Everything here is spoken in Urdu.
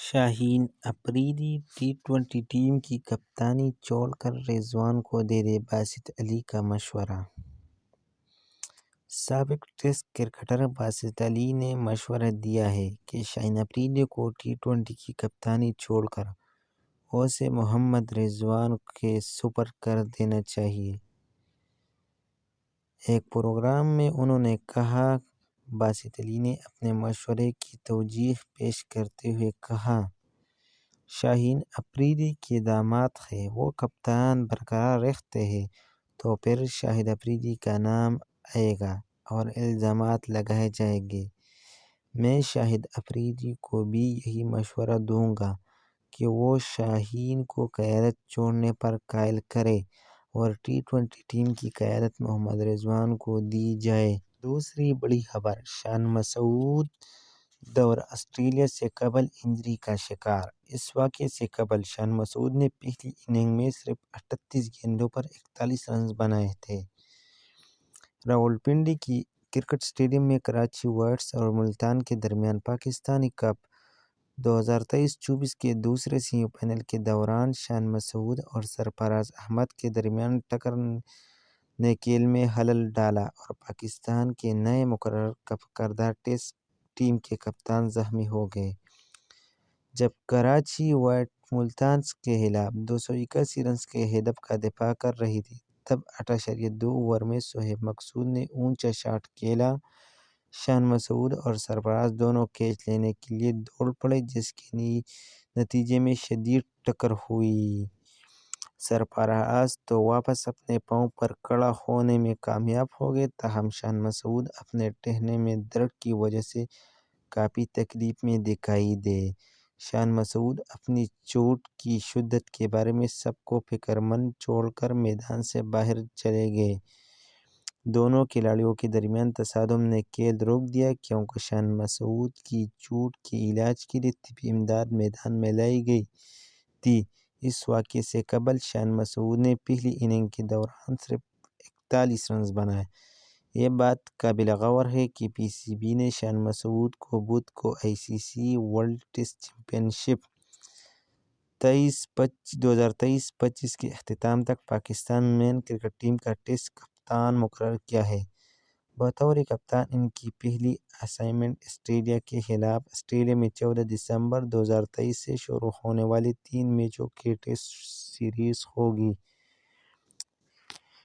شاہین افریدی ٹی20 ٹیم کی کپتانی چھوڑ کر رضوان کو دے دے باسط علی کا مشورہ۔ سابق ٹیسٹ کرکٹر باسط علی نے مشورہ دیا ہے کہ شاہین افریدی کو ٹی20 کی کپتانی چھوڑ کر اسے محمد رضوان کے سپرد کر دینا چاہیے۔ ایک پروگرام میں انہوں نے کہا، باسط علی نے اپنے مشورے کی توضیح پیش کرتے ہوئے کہا، شاہین افریدی کے داماد ہیں، وہ کپتان برقرار رکھتے ہیں تو پھر شاہد افریدی کا نام آئے گا اور الزامات لگائے جائیں گے۔ میں شاہد افریدی کو بھی یہی مشورہ دوں گا کہ وہ شاہین کو قیادت چھوڑنے پر قائل کرے اور ٹی20 ٹیم کی قیادت محمد رضوان کو دی جائے۔ دوسری بڑی خبر، شان مسعود دورہ آسٹریلیا سے قبل انجری کا شکار۔ اس واقعے سے قبل شان مسعود نے پہلی اننگ میں صرف 38 گیندوں پر 41 رنز بنائے تھے۔ راولپنڈی کے کرکٹ اسٹیڈیم میں کراچی وائٹس اور ملتان کے درمیان پاکستانی کپ 2023-24 کے دوسرے سیمی فائنل کے دوران شان مسعود اور سرفراز احمد کے درمیان ٹکر نے کھیل میں خلل ڈالا اور پاکستان کے نئے مقرر کردہ ٹیسٹ ٹیم کے کپتان زخمی ہو گئے۔ جب کراچی وائٹ ملتان کے خلاف 281 رنز کے ہدف کا دفاع کر رہی تھی، تب 8.2 اوور میں شعیب مقصود نے اونچا شاٹ کھیلا۔ شان مسعود اور سرفراز دونوں کیچ لینے کے لیے دوڑ پڑے، جس کے نتیجے میں شدید ٹکر ہوئی۔ سرفراز تو واپس اپنے پاؤں پر کھڑا ہونے میں کامیاب ہو گئے، تاہم شان مسعود اپنے ٹہنے میں درد کی وجہ سے کافی تکلیف میں دکھائی دے۔ شان مسعود اپنی چوٹ کی شدت کے بارے میں سب کو فکر مند چھوڑ کر میدان سے باہر چلے گئے۔ دونوں کھلاڑیوں کے درمیان تصادم نے کھیل روک دیا کیونکہ شان مسعود کی چوٹ کے علاج کے لیے طبی امداد میدان میں لائی گئی تھی۔ اس واقعے سے قبل شان مسعود نے پہلی اننگ کے دوران صرف 41 رنز بنائے۔ یہ بات قابل غور ہے کہ پی سی بی نے شان مسعود کو بدھ کو آئی سی سی ورلڈ ٹیسٹ چیمپئن شپ 2023-25 کے اختتام تک پاکستان مین کرکٹ ٹیم کا ٹیسٹ کپتان مقرر کیا ہے۔ بطور کپتان ان کی پہلی اسائنمنٹ آسٹریلیا کے خلاف آسٹریلیا میں 14 دسمبر 2023 سے شروع ہونے والی 3 میچوں کی ٹیسٹ سیریز ہوگی۔